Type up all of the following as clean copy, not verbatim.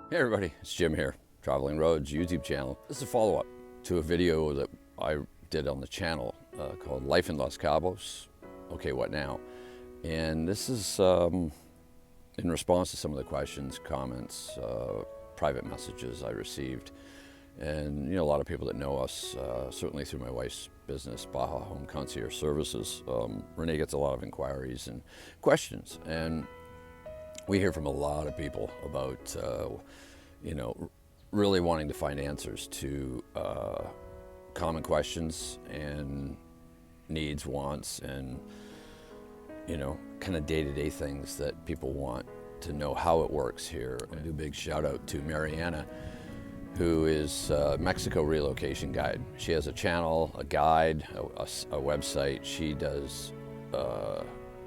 Hey everybody, it's Jim here, Traveling Roads YouTube channel. This is a follow-up to a video that I did on the channel called Life in Los Cabos, Okay, What Now? And this is in response to some of the questions, comments, private messages I received. And a lot of people that know us, certainly through my wife's business, Baja Home Concierge Services, Renee gets a lot of inquiries and questions. And we hear from a lot of people about, really wanting to find answers to common questions and needs, wants, and, kind of day-to-day things that people want to know how it works here. I do a big shout out to Mariana, who is a Mexico relocation guide. She has a channel, a guide, a website. She does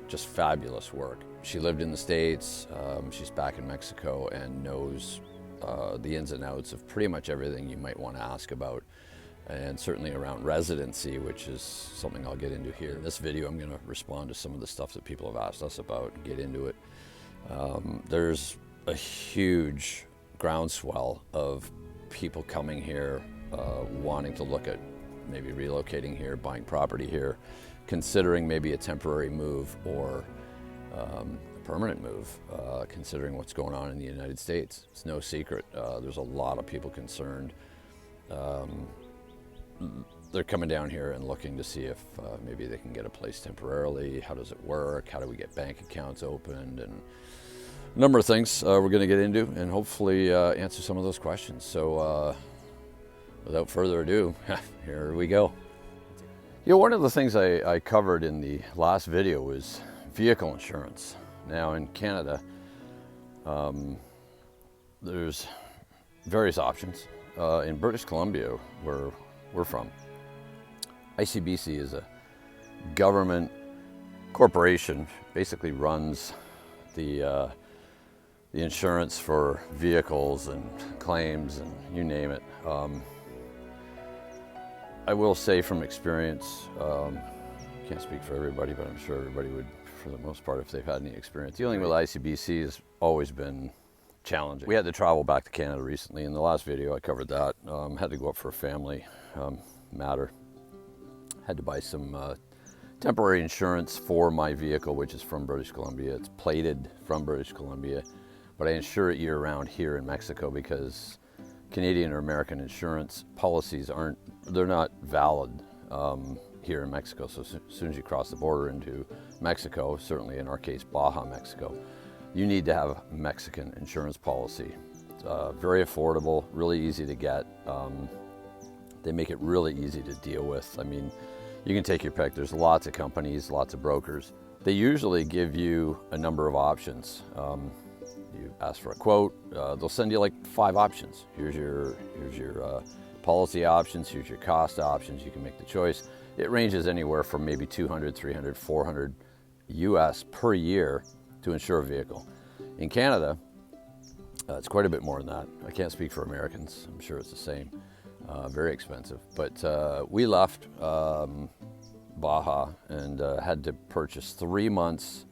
just fabulous work. She lived in the States, she's back in Mexico and knows the ins and outs of pretty much everything you might want to ask about, and certainly around residency, which is something I'll get into here. In this video, I'm going to respond to some of the stuff that people have asked us about and get into it. There's a huge groundswell of people coming here, wanting to look at maybe relocating here, buying property here, considering maybe a temporary move or a permanent move, considering what's going on in the United States. It's no secret. There's a lot of people concerned. They're coming down here and looking to see if maybe they can get a place temporarily. How does it work? How do we get bank accounts opened? And a number of things we're going to get into and hopefully answer some of those questions. So without further ado, here we go. One of the things I covered in the last video was vehicle insurance. Now in Canada, there's various options. In British Columbia, where we're from, ICBC is a government corporation, basically runs the insurance for vehicles and claims and you name it. I will say from experience, can't speak for everybody, but I'm sure everybody would, for the most part, if they've had any experience. Dealing with ICBC has always been challenging. We had to travel back to Canada recently. In the last video, I covered that. Had to go up for a family matter. Had to buy some temporary insurance for my vehicle, which is from British Columbia. It's plated from British Columbia, but I insure it year-round here in Mexico because Canadian or American insurance policies they're not valid here in Mexico. So as soon as you cross the border into Mexico, certainly in our case, Baja, Mexico, you need to have a Mexican insurance policy. It's very affordable, really easy to get. They make it really easy to deal with. I mean, you can take your pick. There's lots of companies, lots of brokers. They usually give you a number of options. You ask for a quote, they'll send you like 5 options. Here's your policy options, here's your cost options, you can make the choice. It ranges anywhere from maybe $200, $300, $400 US per year to insure a vehicle. In Canada, it's quite a bit more than that. I can't speak for Americans, I'm sure it's the same. Very expensive. But we left Baja and had to purchase 3 months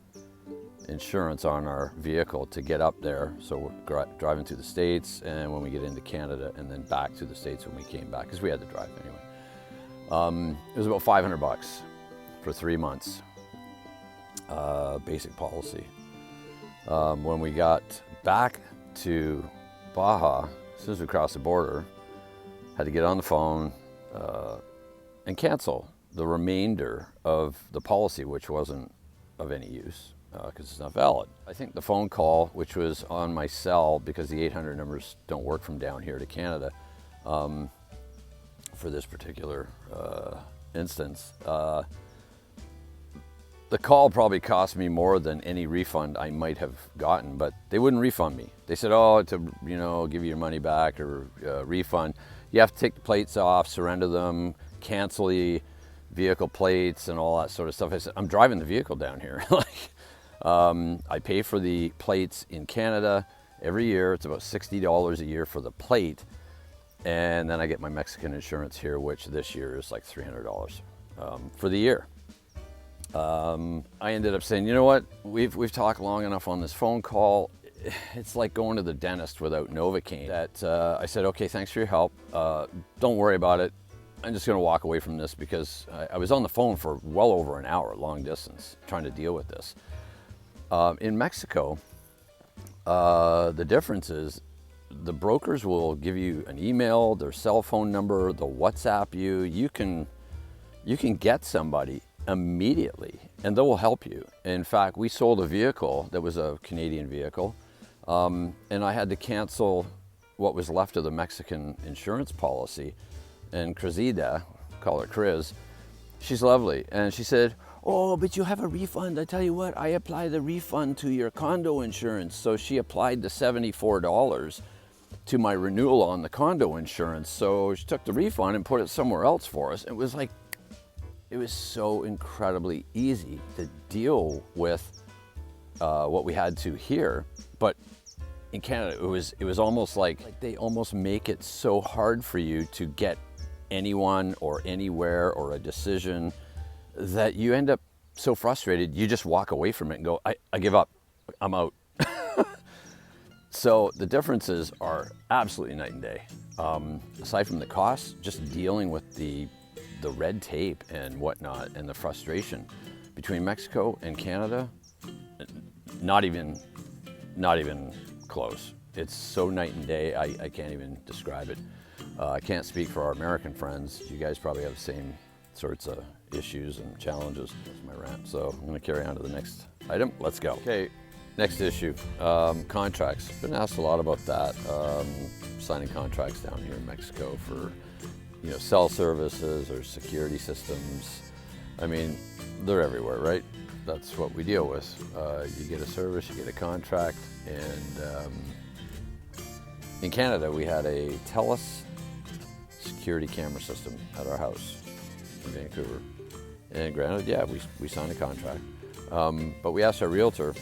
insurance on our vehicle to get up there. So we're driving to the States, and when we get into Canada, and then back to the States when we came back, because we had to drive anyway. It was about $500 for 3 months, basic policy. When we got back to Baja, as soon as we crossed the border, had to get on the phone and cancel the remainder of the policy, which wasn't of any use because it's not valid. I think the phone call, which was on my cell because the 800 numbers don't work from down here to Canada for this particular instance, the call probably cost me more than any refund I might have gotten, but they wouldn't refund me. They said, oh, to give you your money back or refund, you have to take the plates off, surrender them, cancel the vehicle plates and all that sort of stuff. I said, I'm driving the vehicle down here. I pay for the plates in Canada every year. It's about $60 a year for the plate. And then I get my Mexican insurance here, which this year is like $300 for the year. I ended up saying, you know what, we've talked long enough on this phone call. it's like going to the dentist without Novocaine. That I said, okay, thanks for your help. Don't worry about it. I'm just gonna walk away from this because I was on the phone for well over an hour, long distance, trying to deal with this. In Mexico, the difference is the brokers will give you an email, their cell phone number, they'll WhatsApp you. You can get somebody immediately and they will help you. In fact, we sold a vehicle that was a Canadian vehicle, and I had to cancel what was left of the Mexican insurance policy. And Crisida, call her Chris, she's lovely. And she said, oh, but you have a refund. I tell you what, I apply the refund to your condo insurance. So she applied the $74 to my renewal on the condo insurance. So she took the refund and put it somewhere else for us. It was like, it was so incredibly easy to deal with what we had to here. But in Canada, it was almost like they almost make it so hard for you to get anyone or anywhere or a decision that you end up so frustrated, you just walk away from it and go, I give up, I'm out. So the differences are absolutely night and day. Aside from the cost, just dealing with the red tape and whatnot and the frustration between Mexico and Canada, not even close. It's so night and day, I can't even describe it. I can't speak for our American friends. You guys probably have the same sorts of issues and challenges. That's my rant. So I'm gonna carry on to the next item. Let's go. Okay, next issue, contracts. Been asked a lot about that. Signing contracts down here in Mexico for, you know, cell services or security systems. I mean, they're everywhere, right? That's what we deal with. You get a service, you get a contract, and in Canada, we had a TELUS security camera system at our house in Vancouver. And granted, yeah, we signed a contract. But we asked our realtor,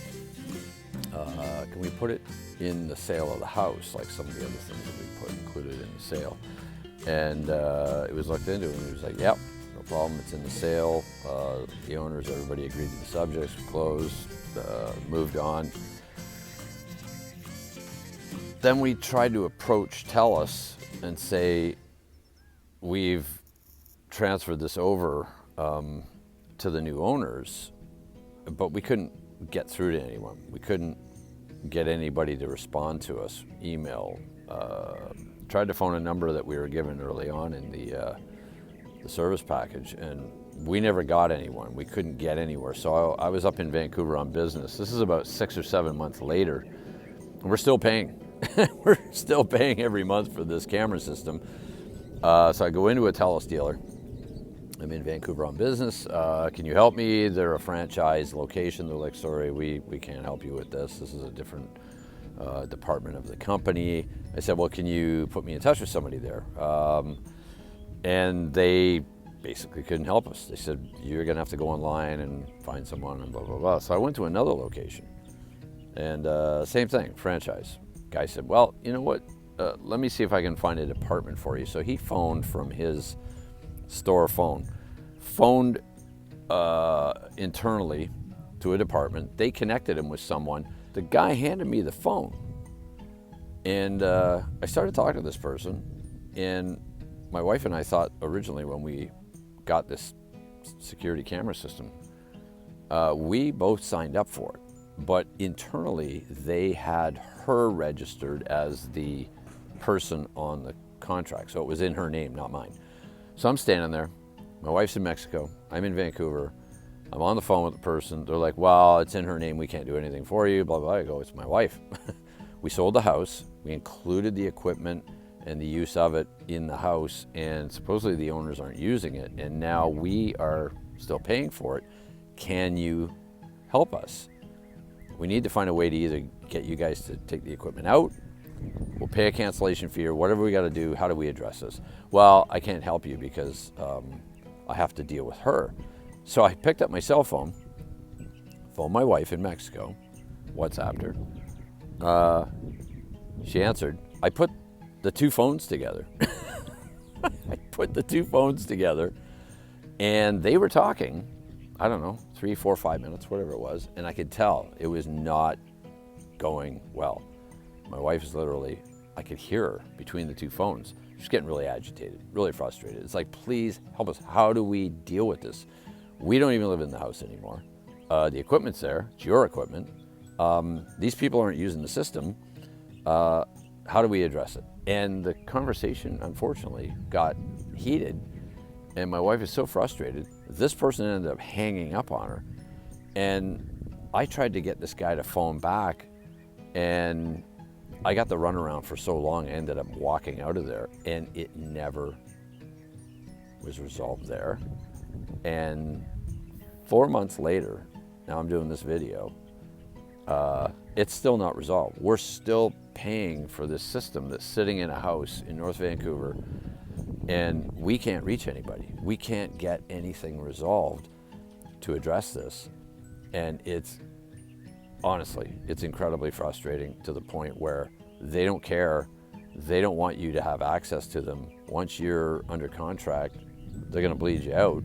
can we put it in the sale of the house, like some of the other things that we put included in the sale? And it was looked into, and he was like, yep, no problem, it's in the sale. The owners, everybody agreed to the subjects, closed, moved on. Then we tried to approach TELUS and say, we've transferred this over to the new owners, but we couldn't get through to anyone. We couldn't get anybody to respond to us. Email, tried to phone a number that we were given early on in the service package, and we never got anyone. We couldn't get anywhere. So I was up in Vancouver on business. This is about 6 or 7 months later, and we're still paying. We're still paying every month for this camera system. So I go into a TELUS dealer. I'm in Vancouver on business. Can you help me? They're a franchise location. They're like, sorry, we can't help you with this. This is a different department of the company. I said, well, can you put me in touch with somebody there? And they basically couldn't help us. They said, you're gonna have to go online and find someone and blah, blah, blah. So I went to another location, and same thing, franchise. Guy said, well, you know what? Let me see if I can find a department for you. So he phoned from his store phone, phoned internally to a department. They connected him with someone. The guy handed me the phone, and I started talking to this person. And my wife and I thought originally, when we got this security camera system, we both signed up for it. But internally, they had her registered as the person on the contract. So it was in her name, not mine. So I'm standing there. My wife's in Mexico. I'm in Vancouver. I'm on the phone with the person. They're like, well, it's in her name. We can't do anything for you, blah, blah, blah. I go, it's my wife. We sold the house. We included the equipment and the use of it in the house. And supposedly the owners aren't using it. And now we are still paying for it. Can you help us? We need to find a way to either get you guys to take the equipment out, we'll pay a cancellation fee, or whatever we got to do. How do we address this? Well, I can't help you because I have to deal with her. So I picked up my cell phone, phoned my wife in Mexico, WhatsApped her. She answered. I put the two phones together. I put the two phones together, and they were talking, I don't know, 3, 4, 5 minutes, whatever it was, and I could tell it was not going well. My wife is literally, I could hear her between the two phones. She's getting really agitated, really frustrated. It's like, please help us. How do we deal with this? We don't even live in the house anymore. The equipment's there, it's your equipment. These people aren't using the system. How do we address it? And the conversation, unfortunately, got heated, and my wife is so frustrated. This person ended up hanging up on her, and I tried to get this guy to phone back, and I got the runaround for so long, I ended up walking out of there, and it never was resolved there. And 4 months later, now I'm doing this video, it's still not resolved. We're still paying for this system that's sitting in a house in North Vancouver, and we can't reach anybody. We can't get anything resolved to address this. And it's, honestly, it's incredibly frustrating to the point where they don't care. They don't want you to have access to them. Once you're under contract, they're gonna bleed you out,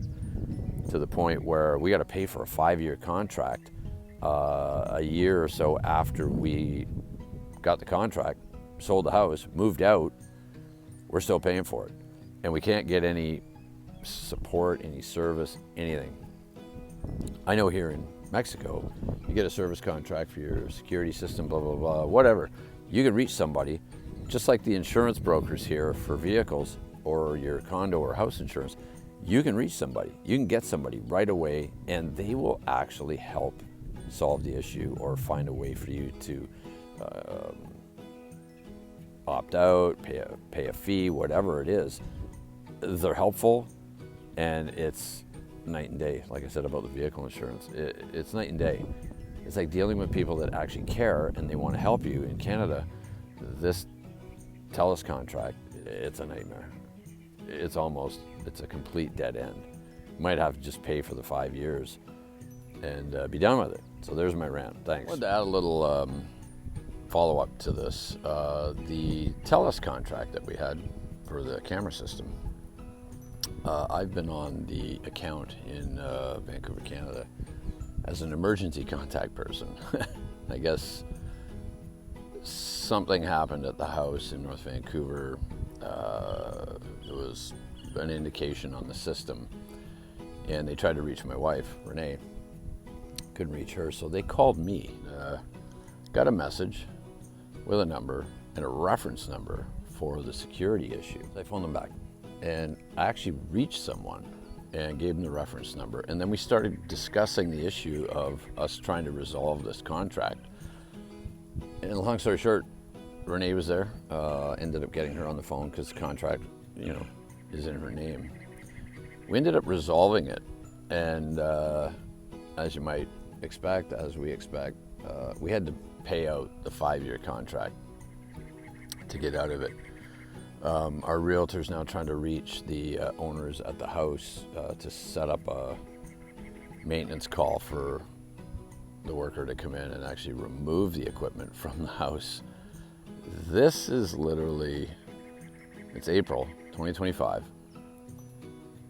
to the point where we gotta pay for a 5-year contract. A year or so after we got the contract, sold the house, moved out, we're still paying for it. And we can't get any support, any service, anything. I know here in Mexico, you get a service contract for your security system, blah, blah, blah, whatever. You can reach somebody, just like the insurance brokers here for vehicles or your condo or house insurance. You can reach somebody, you can get somebody right away, and they will actually help solve the issue or find a way for you to opt out, pay a fee, whatever it is. They're helpful, and it's night and day. Like I said about the vehicle insurance, it's night and day. It's like dealing with people that actually care and they want to help you. In Canada, this TELUS contract, it's a nightmare. It's a complete dead end. You might have to just pay for the 5 years and be done with it. So there's my rant. Thanks. I wanted to add a little follow-up to this. The TELUS contract that we had for the camera system, I've been on the account in Vancouver, Canada as an emergency contact person. I guess something happened at the house in North Vancouver. There was an indication on the system, and they tried to reach my wife, Renee. Couldn't reach her, so they called me. Got a message with a number and a reference number for the security issue. I phoned them back, and I actually reached someone and gave them the reference number, and then we started discussing the issue of us trying to resolve this contract. And long story short, Renee was there. Ended up getting her on the phone because the contract, is in her name. We ended up resolving it, and as you might expect, as we expect, we had to pay out the 5-year contract to get out of it. Our realtor's now trying to reach the owners at the house to set up a maintenance call for the worker to come in and actually remove the equipment from the house. This is literally, it's April 2025,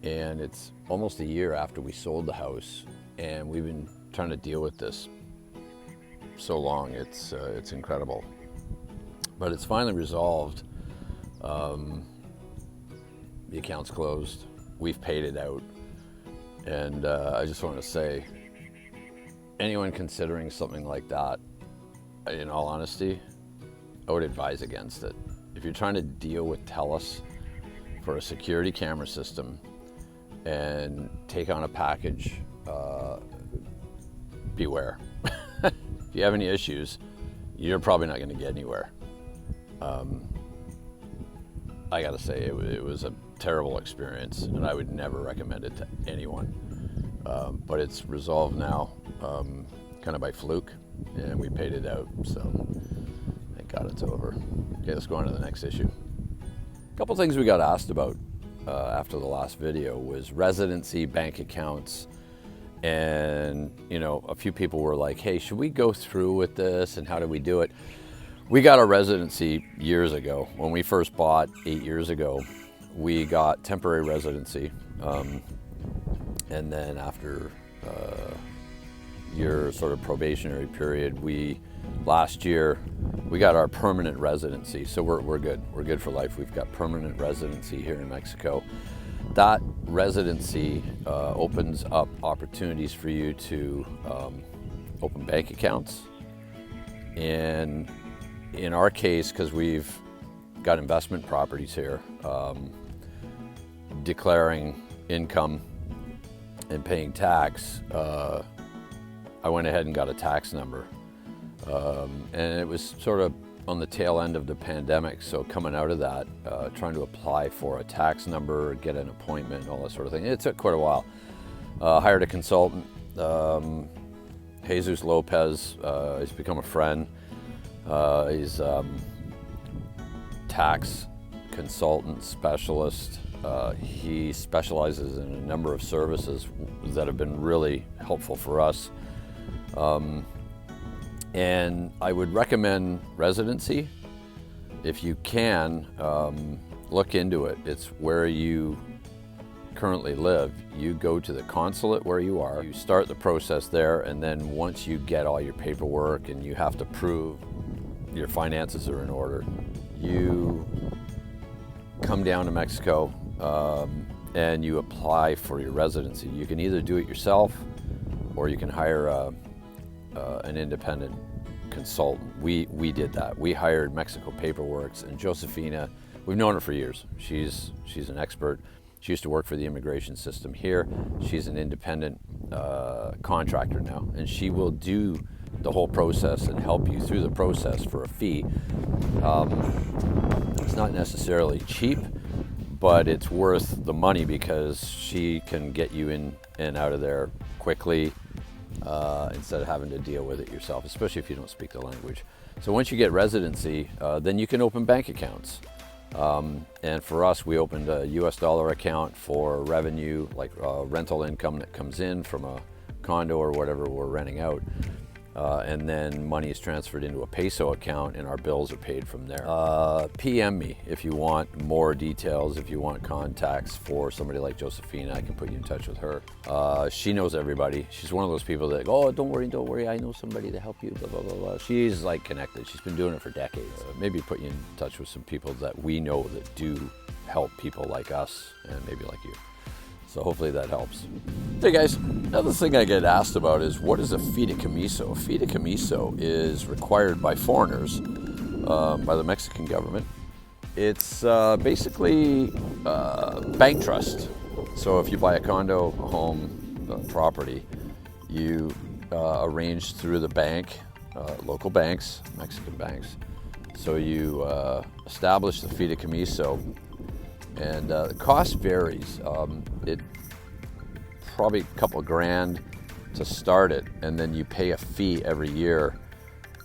and it's almost a year after we sold the house, and we've been trying to deal with this so long. It's incredible, but it's finally resolved. The account's closed. We've paid it out, and I just want to say, anyone considering something like that, in all honesty, I would advise against it. If you're trying to deal with TELUS for a security camera system and take on a package, beware. If you have any issues, you're probably not going to get anywhere. I gotta say, it was a terrible experience, and I would never recommend it to anyone. But it's resolved now, kind of by fluke, and we paid it out, so thank God it's over. Okay, let's go on to the next issue. A couple things we got asked about after the last video was residency, bank accounts, and a few people were like, hey, should we go through with this, and how do we do it? We got a residency years ago. When we first bought 8 years ago, we got temporary residency. And then after your sort of probationary period, we last year, we got our permanent residency. So we're good. We're good for life. We've got permanent residency here in Mexico. That residency opens up opportunities for you to open bank accounts. And in our case, because we've got investment properties here, declaring income and paying tax, I went ahead and got a tax number. And it was sort of on the tail end of the pandemic, so coming out of that, trying to apply for a tax number, get an appointment, all that sort of thing. It took quite a while. Hired a consultant, Jesus Lopez. He's become a friend. He's tax consultant specialist. He specializes in a number of services that have been really helpful for us. And I would recommend residency. If you can, look into it. It's where you currently live. You go to the consulate where you are, you start the process there, and then once you get all your paperwork and you have to prove your finances are in order, you come down to Mexico and you apply for your residency. You can either do it yourself or you can hire an independent consultant. We did that. We hired Mexico Paperworks, and Josefina, we've known her for years. She's an expert. She used to work for the immigration system here. She's an independent contractor now, and she will do the whole process and help you through the process for a fee. It's not necessarily cheap, but it's worth the money because she can get you in and out of there quickly, instead of having to deal with it yourself, especially if you don't speak the language. So once you get residency, then you can open bank accounts. And for us, we opened a US dollar account for revenue, like rental income that comes in from a condo or whatever we're renting out. And then money is transferred into a peso account and our bills are paid from there. PM me if you want more details, if you want contacts for somebody like Josefina, I can put you in touch with her. She knows everybody. She's one of those people that, oh, don't worry, I know somebody to help you, blah, blah, blah, blah. She's like connected. She's been doing it for decades. Maybe put you in touch with some people that we know that do help people like us and maybe like you. So hopefully that helps. Hey guys, another thing I get asked about is what is a fediocomiso? A fediocomiso is required by foreigners, by the Mexican government. It's basically bank trust. So if you buy a condo, a home, a property, you arrange through the bank, local banks, Mexican banks. So you establish the fediocomiso. And the cost varies. It probably a couple of grand to start it, and then you pay a fee every year.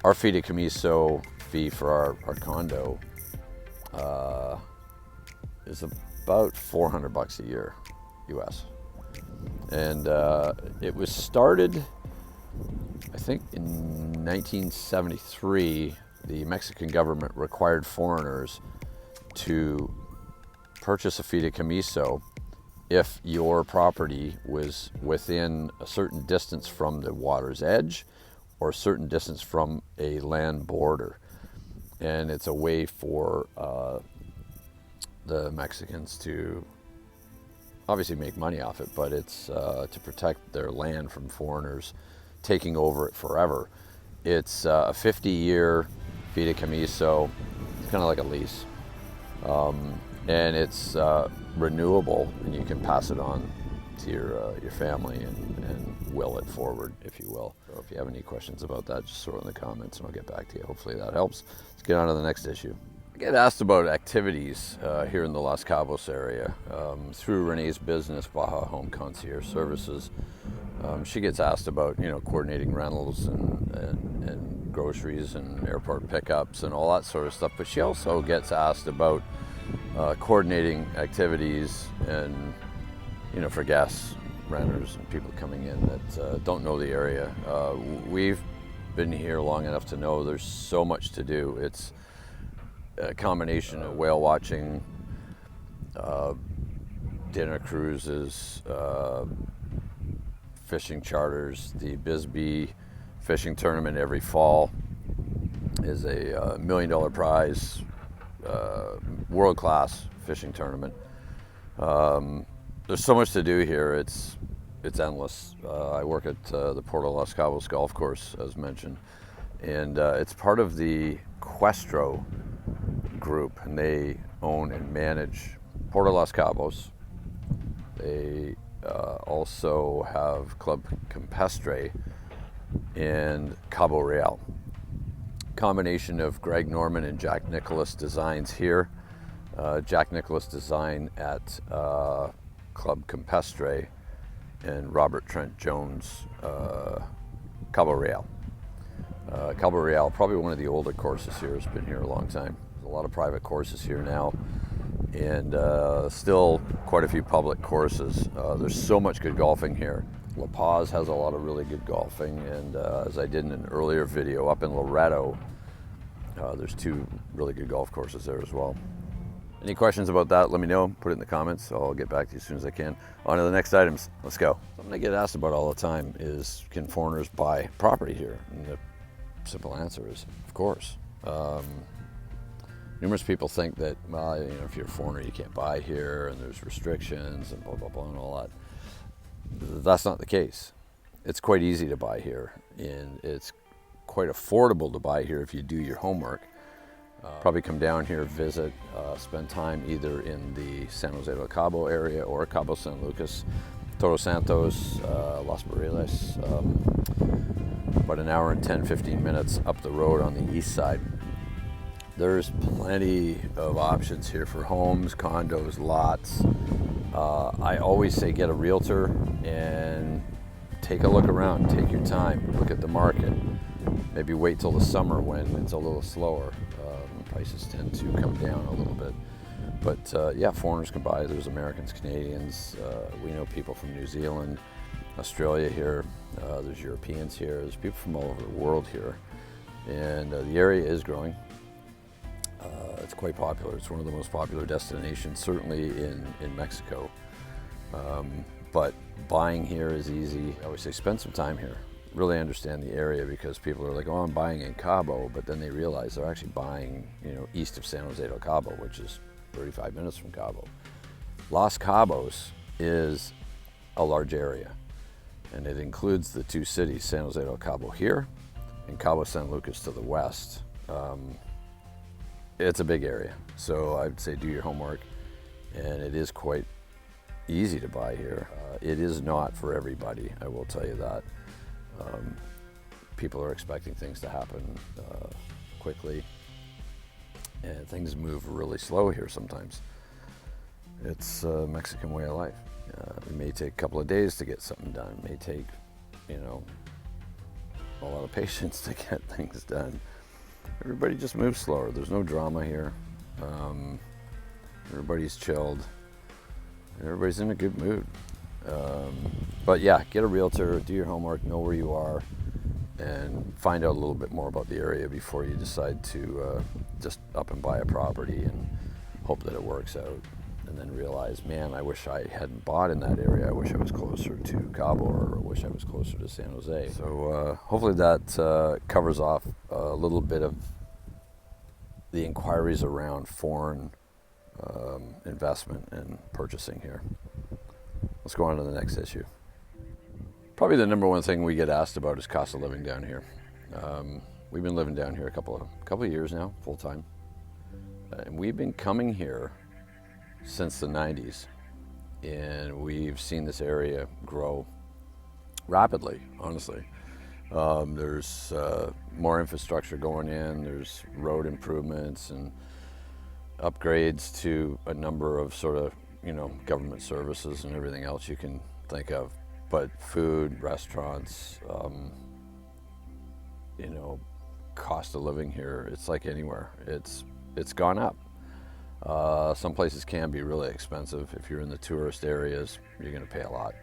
Our fediocomiso fee for our condo is about $400 a year, US. And it was started, I think, in 1973. The Mexican government required foreigners to purchase a fediocomiso if your property was within a certain distance from the water's edge or a certain distance from a land border. And it's a way for the Mexicans to obviously make money off it, but it's to protect their land from foreigners taking over it forever. It's a 50-year fediocomiso. It's kind of like a lease. And it's renewable, and you can pass it on to your family and will it forward, if you will. So if you have any questions about that, just throw it in the comments and I'll get back to you. Hopefully that helps. Let's get on to the next issue. I get asked about activities here in the Los Cabos area through Renee's business, Baja Home Concierge Services. She gets asked about, coordinating rentals and groceries and airport pickups and all that sort of stuff, but she also gets asked about coordinating activities and, for guests, renters, and people coming in that don't know the area. We've been here long enough to know there's so much to do. It's a combination of whale watching, dinner cruises, fishing charters, the Bisbee fishing tournament every fall, is a $1 million prize, world-class fishing tournament. There's so much to do here. It's endless. I work at the Port of Los Cabos golf course, as mentioned, and it's part of the Questro group, and they own and manage Port of Los Cabos. They also have Club Campestre and Cabo Real. Combination of Greg Norman and Jack Nicholas designs here. Jack Nicholas design at Club Campestre, and Robert Trent Jones, Cabo Real. Cabo Real, probably one of the older courses here, has been here a long time. There's a lot of private courses here now, and still quite a few public courses. There's so much good golfing here. La Paz has a lot of really good golfing, and as I did in an earlier video, up in Loreto, there's 2 really good golf courses there as well. Any questions about that, let me know. Put it in the comments. I'll get back to you as soon as I can. On to the next items. Let's go. Something I get asked about all the time is, can foreigners buy property here? And the simple answer is, of course. Numerous people think that, well, you know, if you're a foreigner, you can't buy here, and there's restrictions and blah, blah, blah, and all that. That's not the case. It's quite easy to buy here, and it's quite affordable to buy here if you do your homework. Probably come down here, visit, spend time either in the San Jose del Cabo area or Cabo San Lucas, Todos Santos, Los Barriles, about an hour and 10-15 minutes up the road on the east side. There's plenty of options here for homes, condos, lots. I always say get a realtor and take a look around, take your time, look at the market. Maybe wait till the summer when it's a little slower. Prices tend to come down a little bit. But yeah, foreigners can buy. There's Americans, Canadians. We know people from New Zealand, Australia here. There's Europeans here. There's people from all over the world here. And the area is growing. It's quite popular. It's one of the most popular destinations, certainly in Mexico. But buying here is easy. I always say spend some time here. Really understand the area, because people are like, oh, I'm buying in Cabo, but then they realize they're actually buying, you know, east of San Jose del Cabo, which is 35 minutes from Cabo. Los Cabos is a large area, and it includes the 2 cities, San Jose del Cabo here and Cabo San Lucas to the west. It's a big area, so I'd say do your homework, and it is quite easy to buy here. It is not for everybody, I will tell you that. People are expecting things to happen quickly, and things move really slow here sometimes. It's a Mexican way of life. It may take a couple of days to get something done. It may take, you know, a lot of patience to get things done. Everybody just moves slower. There's no drama here. Everybody's chilled. Everybody's in a good mood. But yeah, get a realtor, do your homework, know where you are, and find out a little bit more about the area before you decide to just up and buy a property and hope that it works out. And then realize, man, I wish I hadn't bought in that area. I wish I was closer to Cabo, or I wish I was closer to San Jose. So hopefully that covers off a little bit of the inquiries around foreign investment and purchasing here. Let's go on to the next issue. Probably the number one thing we get asked about is cost of living down here. We've been living down here a couple of years now, full time, and we've been coming here since the 90s, and we've seen this area grow rapidly, honestly. There's more infrastructure going in, there's road improvements and upgrades to a number of sort of, you know, government services and everything else you can think of. But food, restaurants, you know, cost of living here, it's like anywhere. It's gone up. Some places can be really expensive. If you're in the tourist areas, you're going to pay a lot.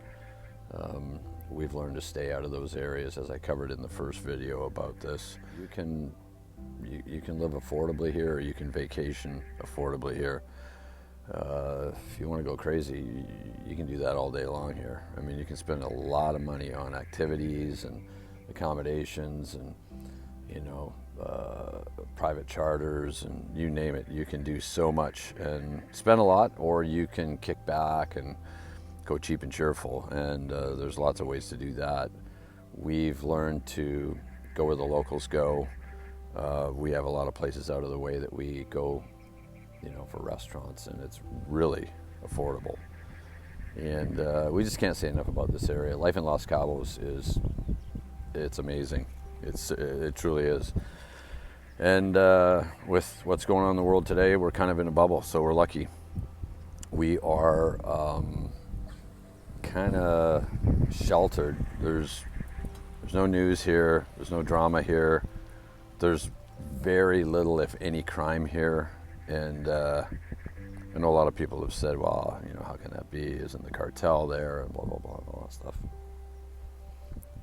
We've learned to stay out of those areas, as I covered in the first video about this. You can live affordably here, or you can vacation affordably here. If you want to go crazy, you can do that all day long here. I mean, you can spend a lot of money on activities and accommodations, and, you know, private charters, and you name it. You can do so much and spend a lot, or you can kick back and go cheap and cheerful, and there's lots of ways to do that. We've learned to go where the locals go. We have a lot of places out of the way that we go, you know, for restaurants, and it's really affordable. And we just can't say enough about this area. Life in Los Cabos it's amazing. It truly is. And with what's going on in the world today, we're kind of in a bubble, so we're lucky. We are kind of sheltered. There's no news here. There's no drama here. There's very little, if any, crime here. And I know a lot of people have said, well, you know, how can that be? Isn't the cartel there? And blah, blah, blah, and all that stuff.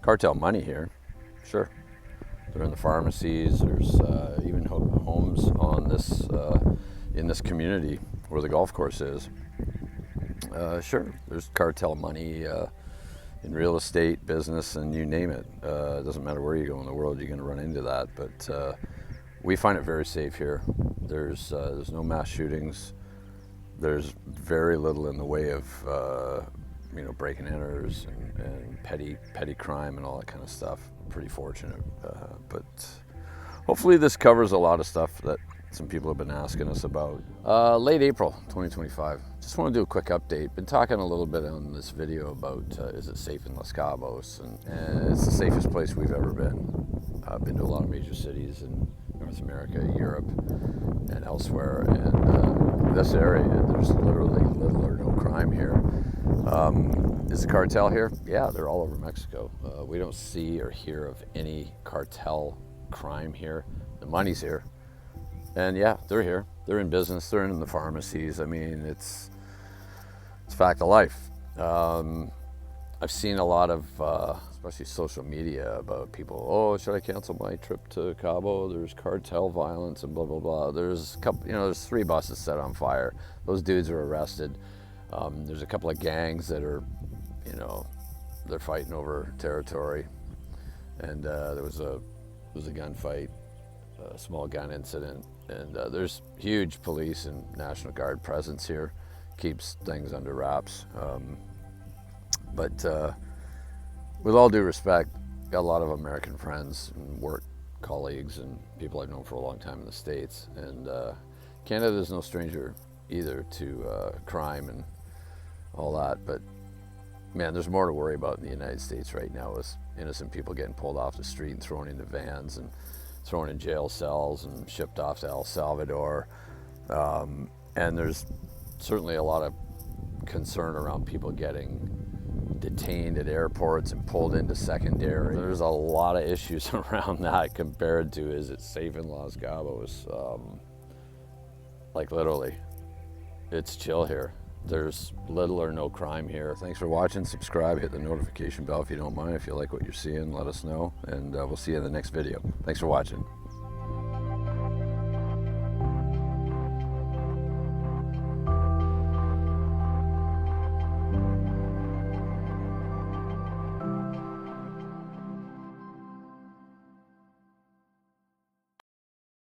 Cartel money here, sure. They're in the pharmacies. There's even homes on this, in this community where the golf course is. Sure, there's cartel money in real estate, business, and you name it. It doesn't matter where you go in the world, you're going to run into that. But we find it very safe here. There's no mass shootings. There's very little in the way of you know, break and enters and petty crime and all that kind of stuff. Pretty fortunate, but hopefully this covers a lot of stuff that some people have been asking us about. Late April 2025. Just want to do a quick update. Been talking a little bit on this video about is it safe in Los Cabos, and it's the safest place we've ever been. I've been to a lot of major cities in North America, Europe, and elsewhere, and this area, there's literally little or no crime here. Is the cartel here? Yeah, they're all over Mexico. We don't see or hear of any cartel crime here. The money's here. And yeah, they're here. They're in business. They're in the pharmacies. I mean, it's fact of life. I've seen a lot of, especially social media, about people, oh, should I cancel my trip to Cabo? There's cartel violence and blah, blah, blah. There's a couple, you know, there's 3 buses set on fire. Those dudes are arrested. There's a couple of gangs that are, you know, they're fighting over territory. And there was a gunfight, a small gun incident. And there's huge police and National Guard presence here. Keeps things under wraps. But with all due respect, got a lot of American friends and work colleagues and people I've known for a long time in the States. And Canada's no stranger either to crime and all that. But man, there's more to worry about in the United States right now, with innocent people getting pulled off the street and thrown into vans and thrown in jail cells and shipped off to El Salvador. And there's certainly a lot of concern around people getting detained at airports and pulled into secondary. There's a lot of issues around that compared to, is it safe in Los Cabos? Like literally, it's chill here. There's little or no crime here. Thanks for watching. Subscribe, hit the notification bell if you don't mind. If you like what you're seeing, let us know, and we'll see you in the next video. Thanks for watching.